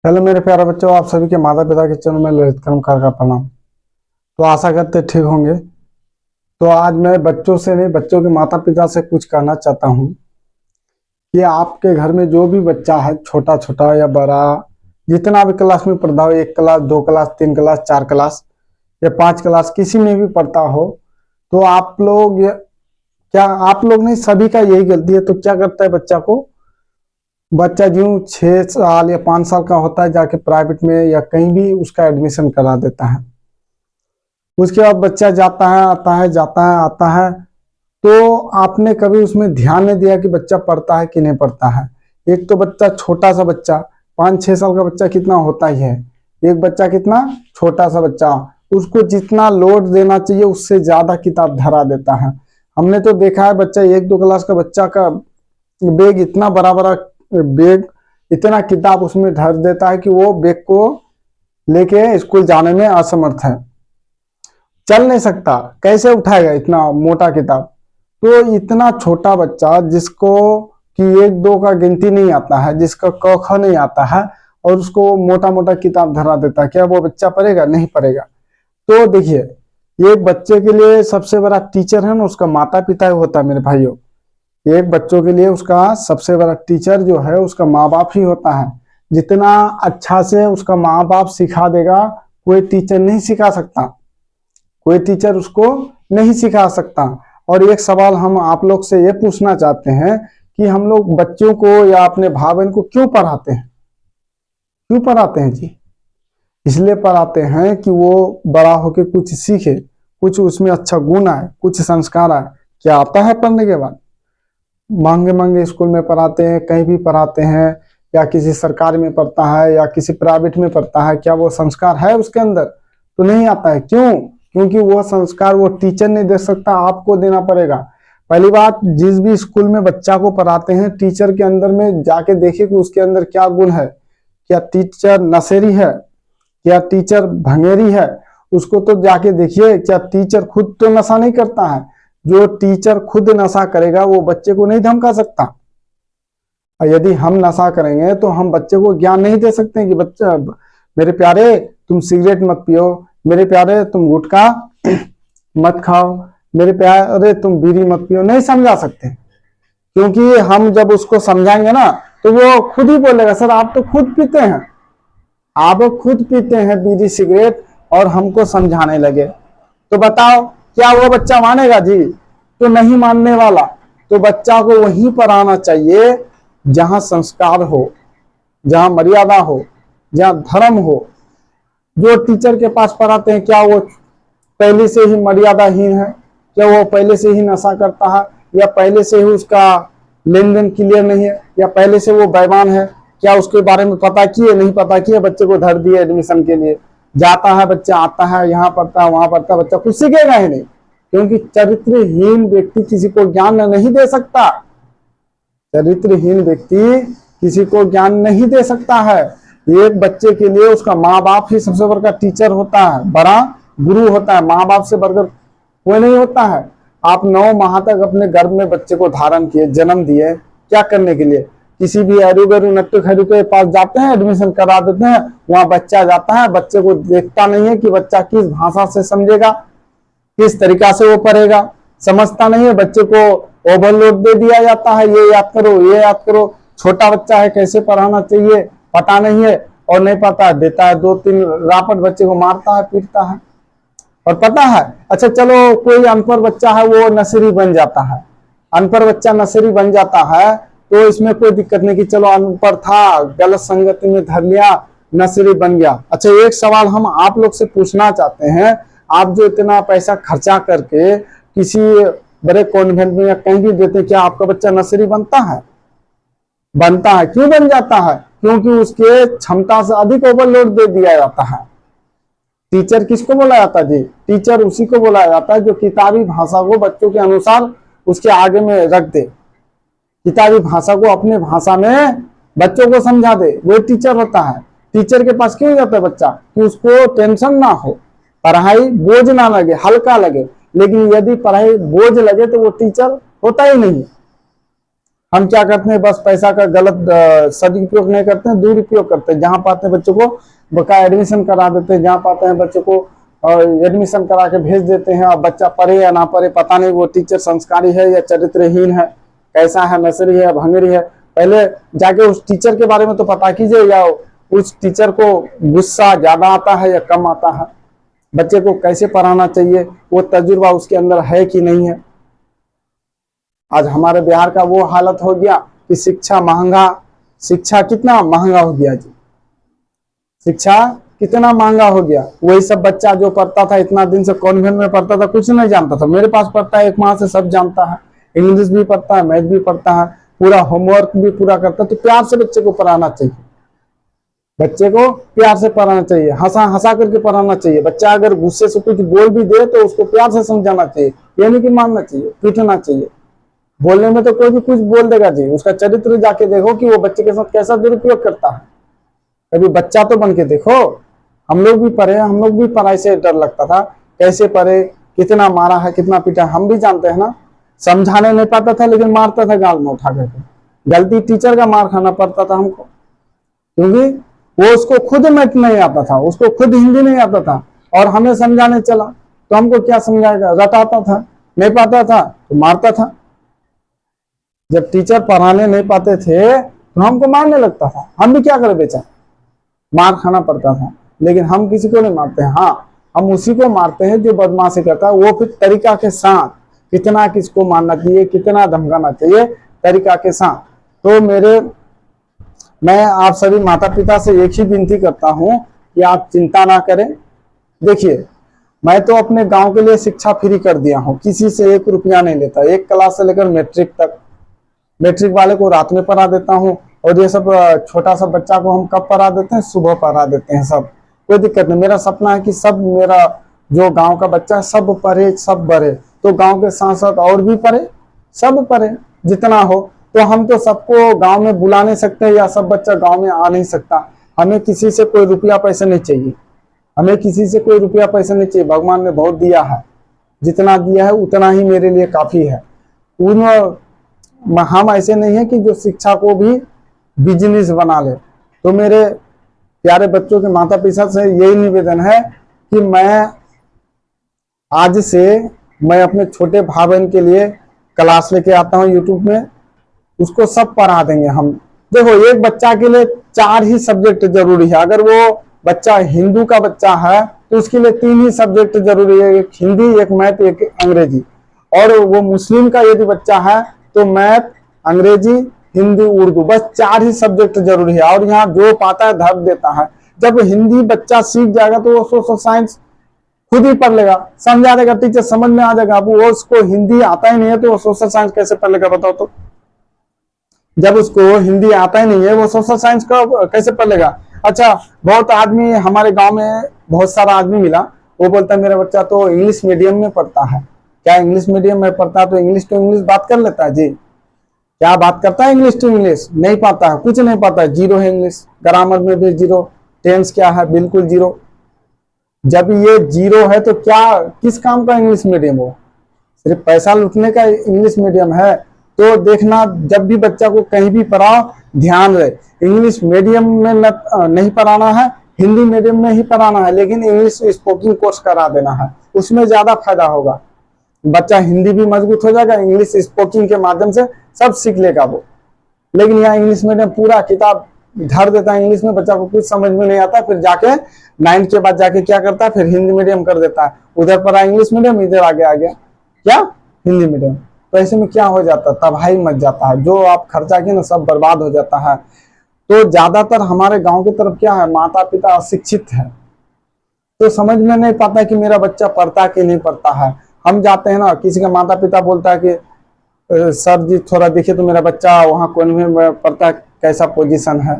Hello मेरे प्यारे बच्चों, आप सभी के माता पिता के चरणों में ललित कर्मकार का प्रणाम। तो आशा करते ठीक होंगे। तो आज मैं बच्चों से नहीं, बच्चों के माता पिता से कुछ कहना चाहता हूँ कि आपके घर में जो भी बच्चा है, छोटा छोटा या बड़ा, जितना भी क्लास में पढ़ता हो, 1 क्लास 2 क्लास 3 क्लास 4 क्लास या 5 क्लास, किसी में भी पढ़ता हो, तो आप लोग क्या आप लोग नहीं, सभी का यही गलती है। तो क्या करता है बच्चा जो 6 साल या 5 साल का होता है, जाके प्राइवेट में या कहीं भी उसका एडमिशन करा देता है। उसके बाद बच्चा जाता है, आता है, जाता है, आता है। तो आपने कभी उसमें ध्यान नहीं दिया कि बच्चा पढ़ता है कि नहीं पढ़ता है। एक तो बच्चा, छोटा सा बच्चा, 5-6 साल का बच्चा कितना होता ही है। एक बच्चा कितना छोटा सा बच्चा, उसको जितना लोड देना चाहिए उससे ज्यादा किताब धरा देता है। हमने तो देखा है, बच्चा 1-2 क्लास का बच्चा का बैग इतना बड़ा बड़ा बैग, इतना किताब उसमें धर देता है कि वो बैग को लेके स्कूल जाने में असमर्थ है, चल नहीं सकता, कैसे उठाएगा इतना मोटा किताब। तो इतना छोटा बच्चा जिसको कि 1-2 का गिनती नहीं आता है, जिसका क ख नहीं आता है, और उसको मोटा मोटा किताब धरा देता है, क्या वो बच्चा पढ़ेगा? नहीं पढ़ेगा। तो देखिए, एक बच्चे के लिए सबसे बड़ा टीचर है ना, उसका माता पिता होता है मेरे भाइयों। एक बच्चों के लिए उसका सबसे बड़ा टीचर जो है उसका माँ बाप ही होता है। जितना अच्छा से उसका माँ बाप सिखा देगा, कोई टीचर नहीं सिखा सकता, कोई टीचर उसको नहीं सिखा सकता। और एक सवाल हम आप लोग से ये पूछना चाहते हैं कि हम लोग बच्चों को या अपने भाई बहन को क्यों पढ़ाते हैं? क्यों पढ़ाते हैं जी? इसलिए पढ़ाते हैं कि वो बड़ा होके कुछ सीखे, कुछ उसमें अच्छा गुण आए, कुछ संस्कार आए। क्या आता है पढ़ने के बाद? महंगे महंगे स्कूल में पढ़ाते हैं, कहीं भी पढ़ाते हैं, या किसी सरकारी में पढ़ता है या किसी प्राइवेट में पढ़ता है, क्या वो संस्कार है उसके अंदर? तो नहीं आता है। क्यों? क्योंकि वो संस्कार वो टीचर नहीं दे सकता, आपको देना पड़ेगा। पहली बात, जिस भी स्कूल में बच्चा को पढ़ाते हैं, टीचर के अंदर में जाके देखिए कि उसके अंदर क्या गुण है। क्या टीचर नशेड़ी है? क्या टीचर भंगेरी है? उसको तो जाके देखिए। क्या टीचर खुद तो नशा नहीं करता है? जो टीचर खुद नशा करेगा वो बच्चे को नहीं धमका सकता। और यदि हम नशा करेंगे तो हम बच्चे को ज्ञान नहीं दे सकते कि बच्चा, मेरे प्यारे तुम सिगरेट मत पियो, मेरे प्यारे तुम गुटखा मत खाओ, मेरे प्यारे तुम बीड़ी मत पियो, नहीं समझा सकते। क्योंकि हम जब उसको समझाएंगे ना, तो वो खुद ही बोलेगा, सर आप तो खुद पीते हैं, आप खुद पीते हैं बीड़ी सिगरेट और हमको समझाने लगे। तो बताओ, क्या वो बच्चा मानेगा जी? तो नहीं मानने वाला। तो बच्चा को वहीं पर आना चाहिए जहां संस्कार हो, जहां मर्यादा हो, जहां धर्म हो। जो टीचर के पास पढ़ाते हैं, क्या वो पहले से ही मर्यादाहीन है? क्या वो पहले से ही नशा करता है, या पहले से ही उसका लेन देन क्लियर नहीं है, या पहले से वो बेईमान है? क्या उसके बारे में पता किए? नहीं पता किए, बच्चे को धर दिए एडमिशन के लिए। जाता है बच्चा, आता है, यहाँ पढ़ता है, वहां पढ़ता है, बच्चा कुछ सीखेगा ही नहीं। क्योंकि चरित्रहीन व्यक्ति किसी को ज्ञान नहीं दे सकता। चरित्रहीन व्यक्ति किसी को ज्ञान नहीं दे सकता है। एक बच्चे के लिए उसका माँ बाप ही सबसे बड़ा टीचर होता है, बड़ा गुरु होता है। माँ बाप से बढ़कर कोई नहीं होता है। आप 9 माह तक अपने गर्भ में बच्चे को धारण किए, जन्म दिए, क्या करने के लिए? किसी भी एरू बेरू नट्टू खैरू के पास जाते हैं, एडमिशन करा देते हैं, वहां बच्चा जाता है, बच्चे को देखता नहीं है कि बच्चा किस भाषा से समझेगा, किस तरीका से वो पढ़ेगा, समझता नहीं है। बच्चे को ओवरलोड दे दिया जाता है, ये याद करो, ये याद करो। छोटा बच्चा है, कैसे पढ़ाना चाहिए पता नहीं है, और नहीं पता देता है 2-3 रापट, बच्चे को मारता है, पीटता है। और पता है, अच्छा चलो कोई अनपढ़ बच्चा है वो नशेड़ी बन जाता है, अनपढ़ बच्चा नशेड़ी बन जाता है, तो इसमें कोई दिक्कत नहीं कि चलो अनपढ़ था, गलत संगति में धर लिया, नशेड़ी बन गया। अच्छा, एक सवाल हम आप लोग से पूछना चाहते हैं। आप जो इतना पैसा खर्चा करके किसी बड़े कॉन्वेंट में या कहीं भी देते, क्या आपका बच्चा नशेड़ी बनता है? बनता है। क्यों बन जाता है? क्योंकि उसके क्षमता से अधिक ओवरलोड दे दिया जाता है। टीचर किसको बोला जाता है जी? टीचर उसी को बोला जाता है जो किताबी भाषा को बच्चों के अनुसार उसके आगे में रख दे, किताबी भाषा को अपने भाषा में बच्चों को समझा दे, वो टीचर होता है। टीचर के पास क्यों जाता है बच्चा? कि उसको टेंशन ना हो, पढ़ाई बोझ ना लगे, हल्का लगे। लेकिन यदि पढ़ाई बोझ लगे तो वो टीचर होता ही नहीं। हम क्या करते हैं, बस पैसा का गलत सदुपयोग नहीं करते हैं, दुरुपयोग करते हैं। जहां पाते हैं बच्चों को बकाया एडमिशन करा देते हैं, जहां पाते हैं बच्चों को एडमिशन करा के भेज देते हैं। और बच्चा पढ़े या ना पढ़े पता नहीं, वो टीचर संस्कारी है या चरित्रहीन है, कैसा है, नशरी है, भंगरी है। पहले जाके उस टीचर के बारे में तो पता कीजिए, या उस टीचर को गुस्सा ज्यादा आता है या कम आता है, बच्चे को कैसे पढ़ाना चाहिए, वो तजुर्बा उसके अंदर है कि नहीं है। आज हमारे बिहार का वो हालत हो गया कि शिक्षा कितना महंगा हो गया जी, शिक्षा कितना महंगा हो गया। वही सब बच्चा जो पढ़ता था इतना दिन से कॉन्वेंट में पढ़ता था, कुछ नहीं जानता था। मेरे पास पढ़ता है 1 माह से, सब जानता है, इंग्लिश भी पढ़ता है, मैथ भी पढ़ता है, पूरा होमवर्क भी पूरा करता है। तो प्यार से बच्चे को पढ़ाना चाहिए, बच्चे को प्यार से पढ़ाना चाहिए, हंसा हंसा करके पढ़ाना चाहिए। बच्चा अगर गुस्से से कुछ बोल भी दे तो उसको प्यार से समझाना चाहिए, ये नहीं कि मारना चाहिए, पीटना चाहिए। बोलने में तो कोई भी कुछ बोल देगा जी, उसका चरित्र जाके देखो कि वो बच्चे के साथ कैसा दुरुपयोग करता है। कभी बच्चा तो बन के देखो। हम लोग भी पढ़े, हम लोग भी पढ़ाई से डर लगता था, कैसे पढ़े, कितना मारा है, कितना पीटा, हम भी जानते हैं ना। समझाने नहीं पाता था लेकिन मारता था गाल में उठा करके। गलती टीचर का मार खाना पड़ता था हमको, क्योंकि वो उसको खुद मैथ नहीं आता था, उसको खुद हिंदी नहीं आता था, और हमें समझाने चला तो हमको क्या समझाएगा, रटाता था, नहीं पाता था तो मारता था। जब टीचर पढ़ाने नहीं पाते थे तो हमको मारने लगता था। हम भी क्या करें बेचा, मार खाना पड़ता था। लेकिन हम किसी को नहीं मारते हैं, हाँ हम उसी को मारते हैं जो बदमाशी करता है। वो फिर तरीका के साथ, कितना किसको मारना चाहिए, कितना धमकाना चाहिए, तरीका के साथ। तो मैं आप सभी माता पिता से एक ही विनती करता हूं कि आप चिंता ना करें। देखिए, मैं तो अपने गांव के लिए शिक्षा फ्री कर दिया हूं, किसी से 1 रुपया नहीं लेता। 1 क्लास से लेकर मैट्रिक तक, मैट्रिक वाले को रात में पढ़ा देता हूँ, और ये सब छोटा सा बच्चा को हम कब पढ़ा देते हैं, सुबह पढ़ा देते हैं। सब कोई दिक्कत नहीं। मेरा सपना है कि सब मेरा जो गांव का बच्चा है सब पढ़े, सब बढ़े। तो गांव के साथ साथ और भी पढ़े, सब पढ़े जितना हो। तो हम तो सबको गांव में बुला नहीं सकते, या सब बच्चा गांव में आ नहीं सकता। हमें किसी से कोई रुपया पैसे नहीं चाहिए, हमें किसी से कोई रुपया पैसे नहीं चाहिए। भगवान ने बहुत दिया है, जितना दिया है उतना ही मेरे लिए काफी है। हम ऐसे नहीं है कि जो शिक्षा को भी बिजनेस बना ले। तो मेरे प्यारे बच्चों के माता पिता से यही निवेदन है कि आज से मैं अपने छोटे भाई बहन के लिए क्लास लेके आता हूँ यूट्यूब में, उसको सब पढ़ा देंगे हम। देखो, एक बच्चा के लिए 4 ही सब्जेक्ट जरूरी है। अगर वो बच्चा हिंदू का बच्चा है तो उसके लिए 3 ही सब्जेक्ट जरूरी है, एक हिंदी, एक मैथ, एक अंग्रेजी। और वो मुस्लिम का यदि बच्चा है तो मैथ, अंग्रेजी, हिंदी, उर्दू, बस 4 ही सब्जेक्ट जरूरी है। और यहाँ जो पाता है धर देता है। जब हिंदी बच्चा सीख जाएगा तो वो सोशल साइंस खुद ही पढ़ लेगा, समझा देगा, टीचर समझ में आ जाएगा। अब वो उसको हिंदी आता ही नहीं है तो वो सोशल साइंस कैसे पढ़ लेगा, बताओ तो। जब उसको हिंदी आता ही नहीं है वो सोशल साइंस का कैसे पढ़ लेगा। अच्छा, बहुत आदमी हमारे गांव में, बहुत सारा आदमी मिला, वो बोलता है मेरा बच्चा तो इंग्लिश मीडियम में पढ़ता है। क्या इंग्लिश मीडियम में पढ़ता है तो इंग्लिश टू इंग्लिश बात कर लेता है जी? क्या बात करता है इंग्लिश टू इंग्लिश? नहीं पाता है, कुछ नहीं पाता है, जीरो है इंग्लिश, ग्रामर में भी जीरो, टेंस क्या है, बिल्कुल जीरो। जब ये जीरो है तो क्या, किस काम का इंग्लिश मीडियम हो? सिर्फ पैसा लूटने का इंग्लिश मीडियम है। तो देखना, जब भी बच्चा को कहीं भी पढ़ाओ, ध्यान रहे, इंग्लिश मीडियम में नहीं पढ़ाना है, हिंदी मीडियम में ही पढ़ाना है। लेकिन इंग्लिश स्पोकन कोर्स करा देना है, उसमें ज्यादा फायदा होगा। बच्चा हिंदी भी मजबूत हो जाएगा, इंग्लिश स्पोकन के माध्यम से सब सीख लेगा वो। लेकिन यहाँ इंग्लिश मीडियम पूरा किताब धर देता है इंग्लिश में, बच्चा को कुछ समझ में नहीं आता। फिर जाके 9th के बाद जाके क्या करता है, फिर हिंदी मीडियम कर देता है। उधर पढ़ा इंग्लिश मीडियम, इधर आगे आ गया क्या, हिंदी मीडियम। तो ऐसे में क्या हो जाता है, तबाही मच जाता है। जो आप खर्चा किए ना सब बर्बाद हो जाता है। तो ज्यादातर हमारे गाँव की तरफ क्या है, माता पिता अशिक्षित है, तो समझ में नहीं पाता कि मेरा बच्चा पढ़ता कि नहीं पढ़ता है। हम जाते हैं ना, किसी का माता पिता बोलता है कि सर जी थोड़ा देखिए तो मेरा बच्चा वहाँ कॉन्वेंट में पढ़ता है, कैसा पोजीशन है।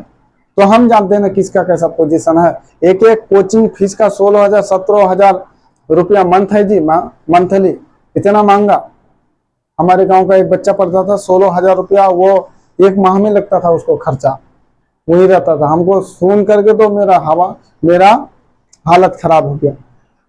तो हम जानते हैं ना किसका कैसा पोजीशन है। एक एक कोचिंग फीस का 16,000 17,000 रुपया मंथ है जी, मंथली, इतना महंगा। हमारे गांव का एक बच्चा पढ़ता था, 16,000 रुपया वो 1 माह में लगता था, उसको खर्चा वही रहता था। हमको सुन करके तो मेरा हालत खराब हो गया।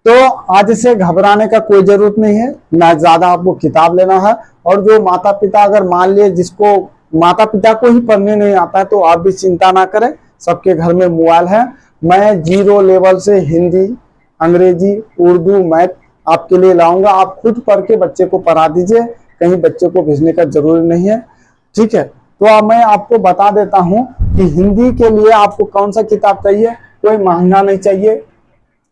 तो आज से घबराने का कोई जरूरत नहीं है, ना ज्यादा आपको किताब लेना है। और जो माता पिता अगर मान लिए जिसको माता पिता को ही पढ़ने नहीं आता है तो आप भी चिंता ना करें, सबके घर में मोबाइल है। मैं 0 लेवल से हिंदी, अंग्रेजी, उर्दू, मैथ आपके लिए लाऊंगा। आप खुद पढ़ के बच्चे को पढ़ा दीजिए, कहीं बच्चे को भेजने का जरूरी नहीं है, ठीक है। तो अब मैं आपको बता देता हूं कि हिंदी के लिए आपको कौन सा किताब चाहिए। कोई महंगा नहीं चाहिए,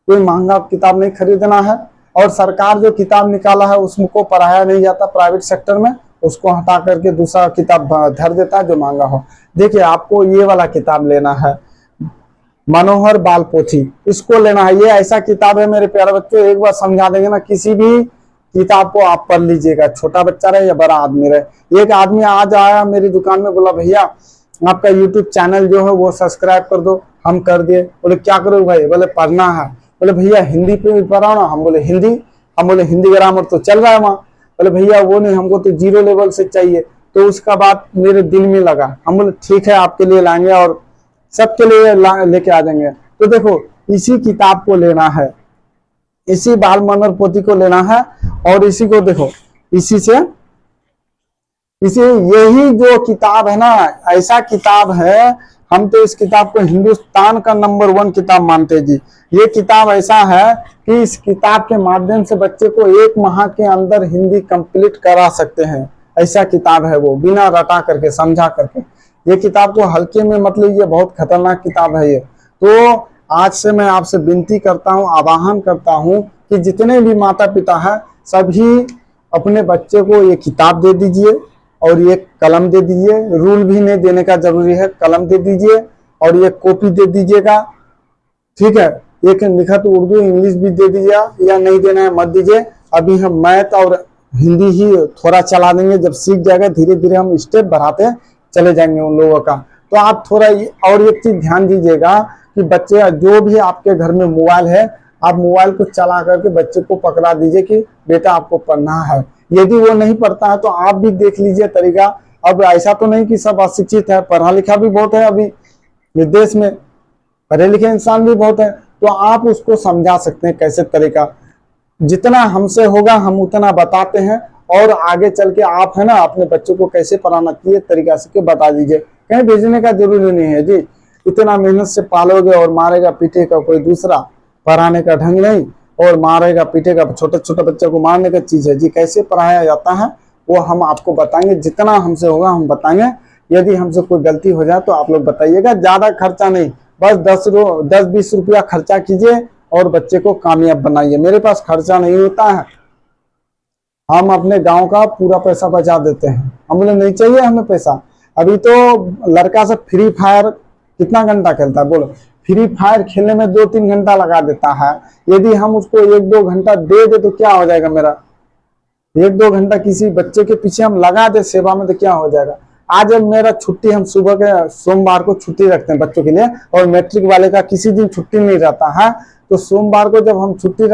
कोई महंगा किताब नहीं खरीदना है। और सरकार जो किताब निकाला है उसको पढ़ाया नहीं जाता प्राइवेट सेक्टर में, उसको हटा करके दूसरा किताब धर देता है जो महंगा हो। देखिए आपको ये वाला किताब लेना है, मनोहर बाल पोथी, इसको लेना है। ये ऐसा किताब है मेरे प्यारे बच्चों, एक बार समझा देंगे ना, किसी भी किताब को आप पढ़ लीजिएगा, छोटा बच्चा रहे या बड़ा आदमी रहे। एक आदमी आज आया मेरी दुकान में, बोला भैया आपका यूट्यूब चैनल जो है वो सब्सक्राइब कर दो। हम कर दिए। बोले क्या करो भाई? बोले पढ़ना है। बोले भैया हिंदी पे भी पढ़ाओ ना। हम बोले हिंदी। हम बोले हिंदी ग्रामर तो चल रहा है वहाँ। बोले भैया वो नहीं, हमको तो 0 लेवल से चाहिए। तो उसका बात मेरे दिल में लगा। हम बोले ठीक है आपके लिए लाएंगे और सबके लिए लेके आ जाएंगे। तो देखो इसी किताब को लेना है, इसी बाल मनोहर पोथी को लेना है। और इसी को देखो, इसी यही जो किताब है ना, ऐसा किताब है, हम तो इस किताब को हिंदुस्तान का नंबर 1 किताब मानते हैं जी। ये किताब ऐसा है कि इस किताब के माध्यम से बच्चे को 1 माह के अंदर हिंदी कंप्लीट करा सकते हैं। ऐसा किताब है वो, बिना रटा करके, समझा करके। ये किताब को हल्के में मत लीजिए, बहुत खतरनाक किताब है ये। तो आज से मैं आपसे विनती करता हूँ, आह्वान करता हूँ कि जितने भी माता पिता हैं सभी अपने बच्चे को ये किताब दे दीजिए और ये कलम दे दीजिए। रूल भी नहीं देने का जरूरी है, कलम दे दीजिए और ये कॉपी दे दीजिएगा, ठीक है। एक लिखत उर्दू इंग्लिश भी दे दीजिए, या नहीं देना है मत दीजिए। अभी हम मैथ और हिंदी ही थोड़ा चला देंगे, जब सीख जाएगा धीरे धीरे हम स्टेप बढ़ाते चले जाएंगे उन लोगों का। तो आप थोड़ा और एक चीज ध्यान दीजिएगा कि बच्चे जो भी आपके घर में मोबाइल है, आप मोबाइल को चला करके बच्चे को पकड़ा दीजिए कि बेटा आपको पढ़ना है। यदि वो नहीं पढ़ता है तो आप भी देख लीजिए तरीका। अब ऐसा तो नहीं कि सब अशिक्षित है, पढ़ा लिखा भी बहुत है, अभी विदेश में पढ़े लिखे इंसान भी बहुत है। तो आप उसको समझा सकते हैं कैसे तरीका। जितना हमसे होगा हम उतना बताते हैं, और आगे चल के आप है ना अपने बच्चों को कैसे पढ़ाना चाहिए तरीका से के बता दीजिए। कहीं भेजने का जरूरी नहीं है जी। इतना मेहनत से पालोगे और मारेगा पीटेगा कोई दूसरा, पढ़ाने का ढंग नहीं, और मारेगा पीटेगा। छोटे छोटे बच्चे को मारने का चीज है जी। कैसे पढ़ाया जाता है वो हम आपको बताएंगे, जितना हमसे होगा हम बताएंगे। यदि हमसे कोई गलती हो जाए तो आप लोग बताइएगा। ज्यादा खर्चा नहीं, बस 10-20 रुपया खर्चा कीजिए और बच्चे को कामयाब बनाइए। मेरे पास खर्चा नहीं होता है, हम अपने गांव का पूरा पैसा बचा देते हैं। हम बोले नहीं चाहिए हमें पैसा। अभी तो लड़का से फ्री फायर कितना घंटा खेलता है बोलो? फ्री फायर खेलने में 2-3 घंटा लगा देता है। यदि हम उसको 1-2 घंटा दे दे तो क्या हो जाएगा मेरा? 1-2 घंटा किसी बच्चे के पीछे हम लगा दे सेवा में तो क्या हो जाएगा? आज मेरा छुट्टी, हम सुबह के सोमवार को छुट्टी रखते हैं बच्चों के लिए, और मैट्रिक वाले का किसी दिन छुट्टी नहीं रहता है। तो सोमवार को जब हम छुट्टी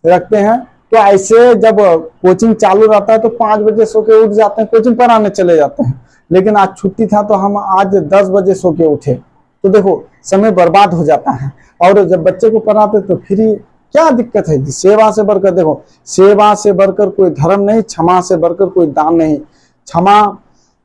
रखते हैं तो ऐसे जब कोचिंग चालू रहता है तो 5 बजे सो के उठ जाते हैं, कोचिंग पढ़ाने चले जाते हैं। लेकिन आज छुट्टी था तो हम आज 10 बजे सो के उठे। तो देखो समय बर्बाद हो जाता है। और जब बच्चे को पढ़ाते तो फिर क्या दिक्कत है? सेवा से बढ़कर, देखो सेवा से बढ़कर कोई धर्म नहीं, क्षमा से बढ़कर कोई दान नहीं।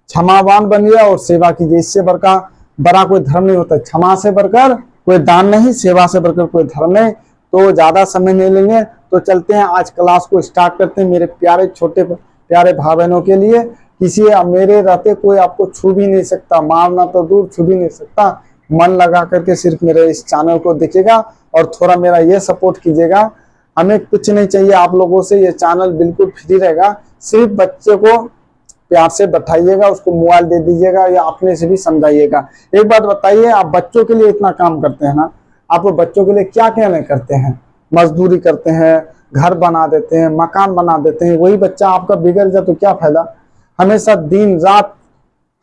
क्षमावान बनिए और सेवा कीजिए, इससे बड़ा कोई धर्म नहीं होता। क्षमा से बढ़कर कोई दान नहीं, सेवा से बढ़कर कोई धर्म नहीं। तो ज्यादा समय नहीं लेंगे, तो चलते हैं आज क्लास को स्टार्ट करते हैं। मेरे प्यारे छोटे प्यारे भाई बहनों के लिए, किसी मेरे रहते कोई आपको छू भी नहीं सकता, मारना तो दूर छू भी नहीं सकता। मन लगा करके सिर्फ मेरे इस चैनल को देखिएगा और थोड़ा मेरा ये सपोर्ट कीजिएगा। हमें कुछ नहीं चाहिए आप लोगों से, ये चैनल बिल्कुल फ्री रहेगा। सिर्फ बच्चे को प्यार से बैठाइएगा, उसको मोबाइल दे दीजिएगा या अपने से भी समझाइएगा। एक बात बताइए, आप बच्चों के लिए इतना काम करते हैं ना, आप बच्चों के लिए क्या क्या नहीं करते हैं? मजदूरी करते हैं, घर बना देते हैं, मकान बना देते हैं। वही बच्चा आपका बिगड़ जाए तो क्या फायदा? हमेशा दिन रात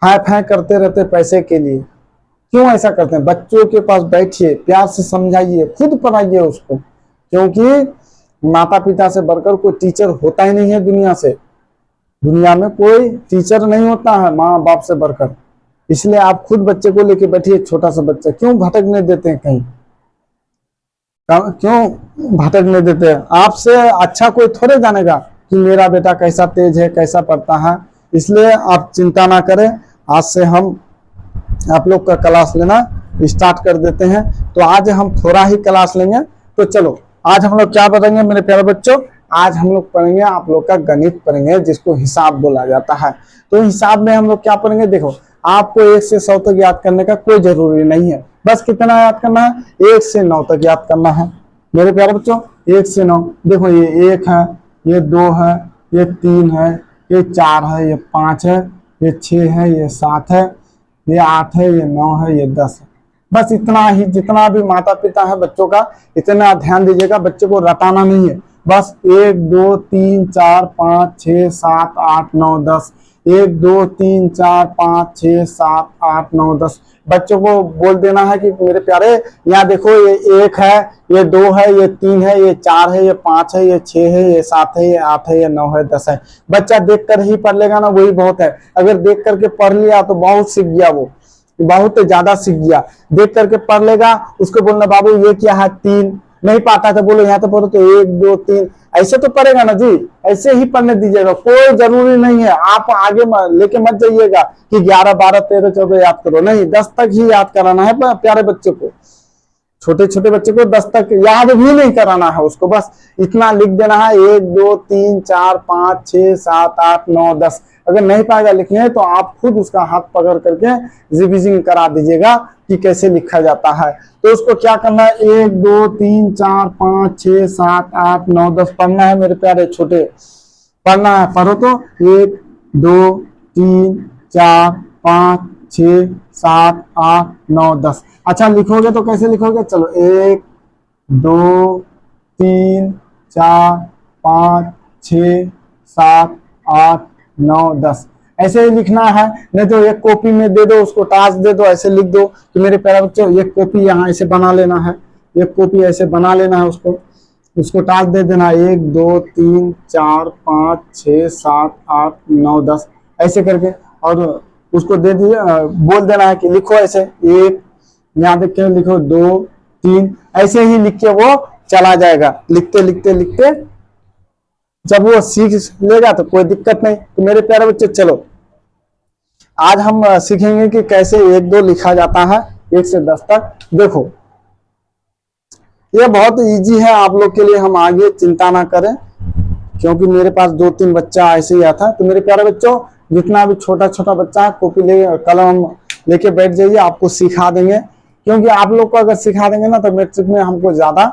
हाय फाय करते रहते पैसे के लिए। क्यों ऐसा करते हैं? बच्चों के पास बैठिए, प्यार से समझाइए, खुद पढ़ाइए उसको। क्योंकि माता पिता से बढ़कर कोई टीचर होता ही नहीं है दुनिया से। दुनिया में कोई टीचर नहीं होता है माँ बाप से बढ़कर। इसलिए आप खुद बच्चे को लेके बैठिए। छोटा सा बच्चा क्यों भटकने देते हैं कहीं? क्यों भटकने देते हैं? आपसे अच्छा कोई थोड़े जानेगा कि मेरा बेटा कैसा तेज है, कैसा पढ़ता है। इसलिए आप चिंता ना करें, आज से हम आप लोग का क्लास लेना स्टार्ट कर देते हैं। तो आज हम थोड़ा ही क्लास लेंगे। तो चलो आज हम लोग क्या पढ़ेंगे मेरे प्यारे बच्चों, आज हम लोग पढ़ेंगे आप लोग का गणित पढ़ेंगे, जिसको हिसाब बोला जाता है। तो हिसाब में हम लोग क्या पढ़ेंगे, देखो आपको 1 से 100 तक याद करने का कोई जरूरी नहीं है। बस कितना याद करना है, 1 से 9 तक याद करना है मेरे प्यारे बच्चों, 1 से 9। देखो ये 1 है, ये 2 है, ये 3 है, ये 4 है, ये 5 है, ये 6 है, ये 7 है, ये 8 है, ये 9 है, ये 10 है। बस इतना ही, जितना भी माता पिता है बच्चों का इतना ध्यान दीजिएगा, बच्चे को रटाना नहीं है। बस 1 2 3 4 5 6 7 8 9 10, 1 2 3 4 5 6 7 8 9 10। बच्चों को बोल देना है कि मेरे प्यारे यहाँ देखो, ये 1 है, ये 2 है, ये 3 है, ये 4 है, ये 5 है, ये 6 है, ये 7 है, ये 8 है, ये 9 है, 10 है। बच्चा देख कर ही पढ़ लेगा ना, वही बहुत है। अगर देख करके पढ़ लिया तो बहुत सीख गया, वो बहुत ज्यादा सीख गया। देख करके पढ़ लेगा, उसको बोलना बाबू ये क्या है, 3 नहीं पाता था, बोलो यहाँ तो पढ़ो तो 1 2 3, ऐसे तो पढ़ेगा ना जी, ऐसे ही पढ़ने दीजिएगा। कोई जरूरी नहीं है आप आगे लेके मत जाइएगा कि 11 12 13 14 याद करो, नहीं 10 तक ही याद कराना है प्यारे बच्चे को। छोटे छोटे बच्चे को 10 तक याद भी नहीं कराना है, उसको बस इतना लिख देना है 1 2 3 4 5 6 7 8 9 10। अगर नहीं पाएगा लिखने तो आप खुद उसका हाथ पकड़ करके रिविजन करा दीजिएगा कि कैसे लिखा जाता है। तो उसको क्या करना है, 1 2 3 4 5 6 7 8 9 10 पढ़ना है मेरे प्यारे छोटे, पढ़ना है। पढ़ो तो 1 2 3 4 5 6 7 8 9 10। अच्छा लिखोगे तो कैसे लिखोगे, चलो 1 2 3 4 5 6 7 8 9 10 ऐसे ही लिखना है। नहीं तो एक कॉपी में दे दो, उसको टास्क दे दो, ऐसे लिख दो कि मेरे प्यारे बच्चों एक कॉपी यहाँ ऐसे बना लेना है, एक कॉपी ऐसे बना लेना है, उसको टास्क दे देना 1 2 3 4 5 6 7 8 9 10 ऐसे करके, और उसको दे दिए, बोल देना है कि लिखो ऐसे 1, यहाँ देख के लिखो 2 3, ऐसे ही लिख के वो चला जाएगा। लिखते लिखते लिखते जब वो सीख लेगा तो कोई दिक्कत नहीं। तो मेरे प्यारे बच्चे चलो आज हम सीखेंगे कि कैसे 1 2 लिखा जाता है 1 से 10 तक। देखो ये बहुत इजी है आप लोग के लिए, हम आगे चिंता ना करें, क्योंकि मेरे पास 2 3 बच्चा ऐसे ही आता है। तो मेरे प्यारे बच्चों जितना भी छोटा छोटा बच्चा है, कॉपी ले कलम लेके बैठ जाइए, आपको सिखा देंगे। क्योंकि आप लोग को अगर सिखा देंगे ना तो मैट्रिक में हमको ज्यादा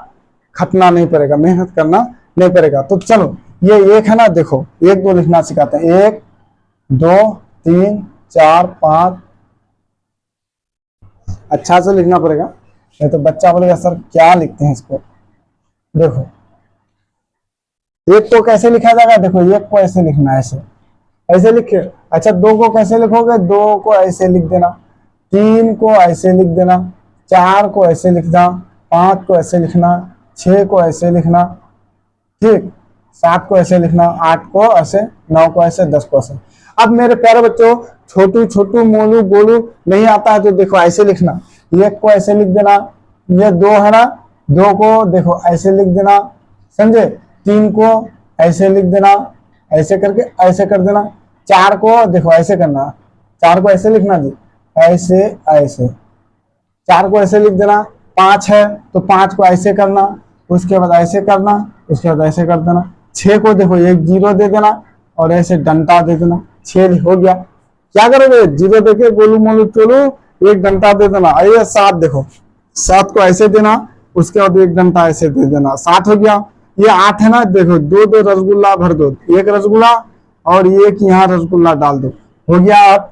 खटना नहीं पड़ेगा, मेहनत करना नहीं पड़ेगा। तो चलो ये 1 है ना, देखो 1 2 लिखना सिखाते हैं, 1 2 3 4 5, अच्छा से लिखना पड़ेगा, नहीं तो बच्चा बोलेगा सर क्या लिखते हैं इसको। देखो 1 को कैसे लिखा जाएगा, देखो 1 को ऐसे लिखना है, ऐसे ऐसे लिखे। अच्छा 2 को कैसे लिखोगे, 2 को ऐसे लिख देना, 3 को ऐसे लिख देना, 4 को ऐसे लिखना, 5 को ऐसे लिखना, 6 को ऐसे लिखना, ठीक, 7 को ऐसे लिखना, 8 को ऐसे, 9 को ऐसे, 10 को ऐसे। अब मेरे प्यारे बच्चों छोटू छोटू मोलू गोलू नहीं आता है तो देखो ऐसे लिखना, 1 को ऐसे लिख देना, ये 2 है ना, 2 को देखो ऐसे लिख देना, समझे, 3 को ऐसे लिख देना, ऐसे करके ऐसे कर देना, 4 को देखो ऐसे करना, 4 को ऐसे लिखना जी, ऐसे ऐसे, 4 को ऐसे लिख देना। 5 है तो 5 को ऐसे करना, उसके बाद ऐसे करना, उसके बाद ऐसे कर देना। 6 को देखो एक 0 दे देना और ऐसे डंडा दे देना, 6 हो गया। क्या करोगे, 0 देके गोलू मोलू चोलू एक डंडा दे देना। अरे 7 देखो, 7 को ऐसे देना, उसके बाद एक डंडा ऐसे दे देना, 7 हो गया। ये 8 है ना, देखो 2 2 रसगुल्ला भर दो, एक रसगुल्ला और एक यहाँ रसगुल्ला डाल दो, हो गया 8,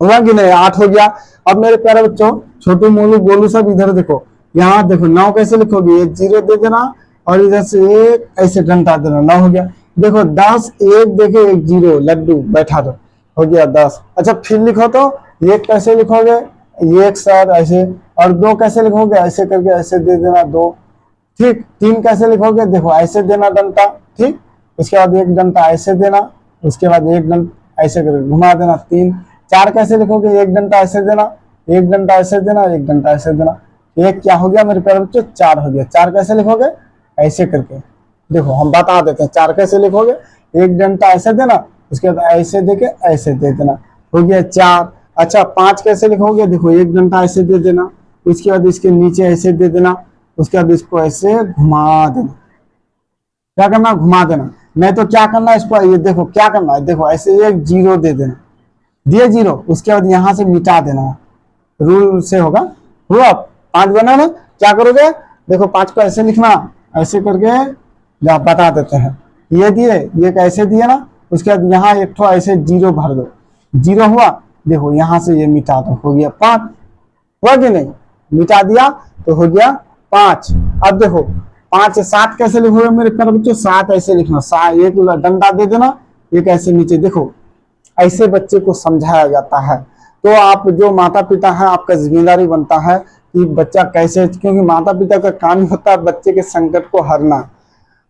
हुआ कि नहीं, 8 हो गया। अब मेरे प्यारे बच्चों छोटू मोलू गोलू सब इधर देखो, यहाँ देखो 9 कैसे लिखोगे, एक 0 दे देना और इधर से एक ऐसे डंडा देना, 9 हो गया। देखो 10 1 देके एक 0 लड्डू बैठा दो, हो गया 10। अच्छा फिर लिखो तो 1 कैसे लिखोगे, 1 सर ऐसे, और 2 कैसे लिखोगे, ऐसे करके ऐसे दे देना 2, ठीक। 3 कैसे लिखोगे, देखो ऐसे देना डंडा, ठीक, उसके बाद एक डंडा ऐसे देना, उसके बाद एक डंडा ऐसे करके घुमा देना 3। 4 कैसे लिखोगे, एक डंडा ऐसे देना, एक डंडा ऐसे देना, एक डंडा ऐसे देना, एक क्या हो गया मेरे प्यारे बच्चों, 4 हो गया। 4 कैसे लिखोगे, ऐसे करके, देखो हम बता देते हैं 4 कैसे लिखोगे, एक डंडा ऐसे देना, उसके बाद ऐसे देके ऐसे दे देना, हो गया 4। अच्छा 5 कैसे लिखोगे, देखो एक डंडा ऐसे दे देना, उसके बाद इसके नीचे ऐसे दे देना, उसके बाद इसको ऐसे घुमा देना। क्या करना, घुमा देना। नहीं तो क्या करना इसको, ये देखो क्या करना है, देखो ऐसे एक 0 दे देना, दिए 0, उसके बाद यहां से मिटा देना, रूल से होगा। हुआ 5 बना ना, क्या करोगे, देखो 5 को ऐसे लिखना, ऐसे करके बता देते हैं। ये दिए, ये कैसे दिए ना, उसके बाद यहाँ एक तो ऐसे 0 भर दो, 0 हुआ, देखो यहां से ये मिटा दो, हो गया 5। हुआ कि नहीं, मिटा दिया तो हो गया 5। अब देखो 5 से 7 कैसे लिखोगे मेरे प्यारे बच्चों, 7 ऐसे लिखना, एक डंडा दे देना, एक ऐसे नीचे, देखो ऐसे बच्चे को समझाया जाता है। तो आप जो माता पिता है, आपका जिम्मेदारी बनता है कि बच्चा कैसे, क्योंकि माता पिता का काम होता है बच्चे के संकट को हरना।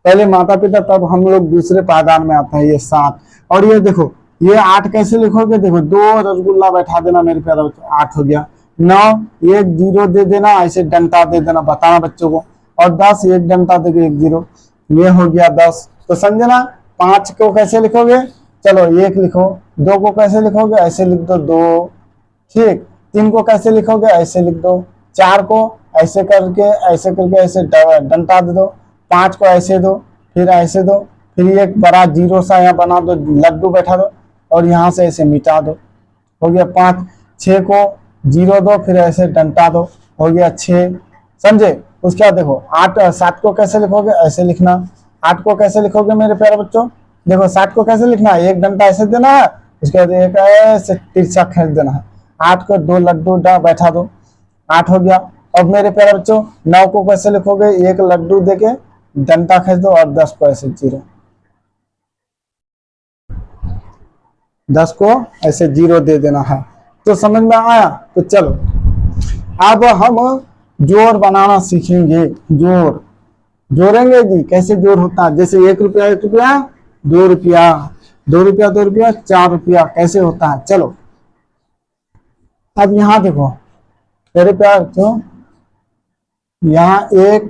पहले माता पिता, तब हम लोग दूसरे पायदान में आते हैं। ये 7 और ये देखो ये 8 कैसे लिखोगे, देखो 2 रसगुल्ला बैठा देना मेरे प्यारे बच्चों, 8 हो गया। 9 एक 0 दे देना, ऐसे डंडा दे देना, बताना बच्चों को। और 10 एक डंडा देके एक 0, ये हो गया 10। तो समझना, 5 को कैसे लिखोगे, चलो 1 लिखो। 2 को कैसे लिखोगे, ऐसे लिख दो 2, ठीक। 3 को कैसे लिखोगे, ऐसे लिख दो। 4 को ऐसे करके ऐसे डंडा दे दो। 5 को ऐसे दो, फिर ऐसे दो, फिर एक बड़ा 0 सा यहाँ बना दो, लड्डू बैठा दो, और यहाँ से ऐसे मिटा दो, हो गया 5। 6 को 0 दो, फिर ऐसे डंडा दो, हो गया 6। समझे। उसके बाद देखो 7 को कैसे लिखोगे, ऐसे लिखना। 8 को कैसे लिखोगे मेरे प्यारे बच्चों, देखो 7 को कैसे लिखना है, एक डंडा ऐसे देना है, उसके बाद एक ऐसे तिरछा खींच देना है। 8 को 2 लड्डू बैठा दो, 8 हो गया। अब मेरे प्यारे बच्चों 9 को कैसे लिखोगे, एक लड्डू देके डंडा खींच दो, और 10 को ऐसे 0, 10 को ऐसे 0 दे देना है। तो समझ में आया। तो चलो अब हम जोड़ बनाना सीखेंगे। जोड़ जोड़ेंगे जी, कैसे जोड़ होता है, जैसे 1 रुपया 1 रुपया, 2 रुपया 2 रुपया 2 रुपया, 4 रुपया कैसे होता है। चलो अब यहाँ देखो मेरे प्यार क्यों, यहाँ 1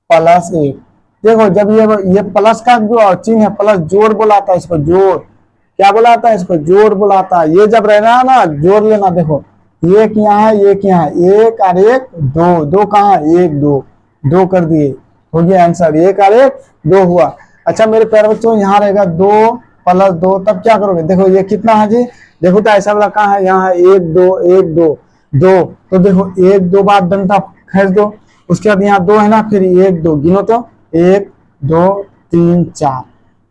प्लस 1, देखो जब ये प्लस का जो चिन्ह है, प्लस जोड़ बुलाता है इसको, जोड़ क्या बुलाता है इसको, जोड़ बुलाता है। ये जब रहना है ना, जोड़ लेना। देखो एक यहाँ है, एक यहाँ है, 1 और 1 2, 2 कहाँ है, 1 2, 2 कर दिए, हो गया आंसर, 1 और 1 2 हुआ। अच्छा मेरे प्यारे बच्चों यहाँ रहेगा 2 प्लस 2, तब क्या करोगे, देखो ये कितना है जी, देखो तो ऐसा वाला कहाँ है, यहाँ है 1 2 1 2 2, तो देखो 1 2 बार डंडा खींच दो, उसके बाद यहाँ 2 है ना, फिर 1 2 गिनो तो 1 2 3 4।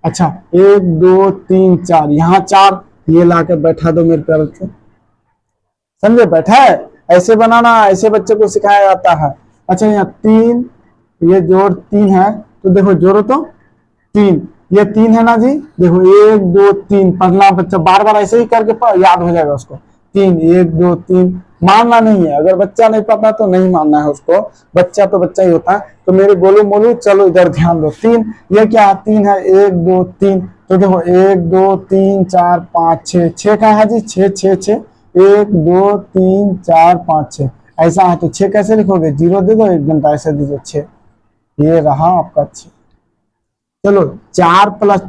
अच्छा 1 2 3 4, यहाँ 4, ये लाकर बैठा दो मेरे प्यारे बच्चों, समझे, बैठा है। ऐसे बनाना, ऐसे बच्चे को सिखाया जाता है। अच्छा यहाँ 3, ये जोड़ 3 है, तो देखो जोड़ो तो 3, ये 3 है ना जी, देखो 1 2 3, पढ़ना बच्चा बार बार ऐसे ही करके याद हो जाएगा उसको। 3 1 2 3, मानना नहीं है, अगर बच्चा नहीं पता तो नहीं मानना है उसको, बच्चा तो बच्चा ही होता है। तो मेरे गोलू मोलू चलो इधर ध्यान दो, 3 ये क्या है, 3 है, 1 2 3, तो देखो 1 2 3 4 5 6, 6 का है जी, 6 6 6, 1 2 3 4 5 6, ऐसा है। तो 6 कैसे लिखोगे, 0 दे दो, 1 घंटा ऐसे दे दो, 6, ये रहा आपका 6। चलो 4 प्लस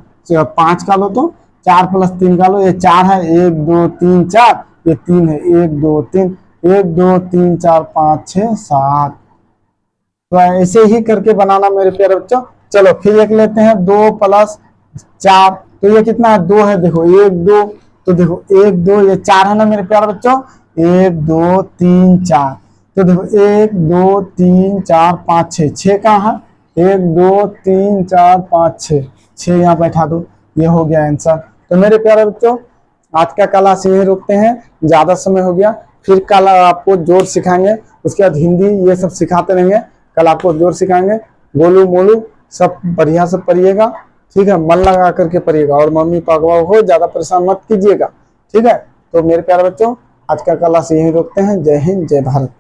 5 का लो, तो 4 प्लस 3 का लो, ये 4 है, 1 2 3 4, ये 3 है, 1 2 3, 1 2 3 4 5 6 7। तो ऐसे ही करके बनाना मेरे प्यारे बच्चों। चलो फिर एक लेते हैं, 2 प्लस 4, तो ये कितना है, 2 है, देखो 1 2, तो देखो 1 2, ये 4 है ना मेरे प्यारे बच्चों, 1 2 3 4, तो देखो 1 2 3 4 5 6, 6 कहाँ है, 1 2 3 4 5 6, 6 यहाँ बैठा दो, ये हो गया आंसर। तो मेरे प्यारे बच्चों आज का क्लास यही रोकते हैं, ज्यादा समय हो गया, फिर कल आपको जोड़ सिखाएंगे, उसके बाद हिंदी ये सब सिखाते रहेंगे। कल आपको जोड़ सिखाएंगे, गोलू मोलू सब बढ़िया से पढ़िएगा, ठीक है, मन लगा करके पढ़िएगा, और मम्मी पापा को ज्यादा परेशान मत कीजिएगा, ठीक है। तो मेरे प्यारे बच्चों आज का क्लास यही रोकते हैं। जय हिंद, जय भारत।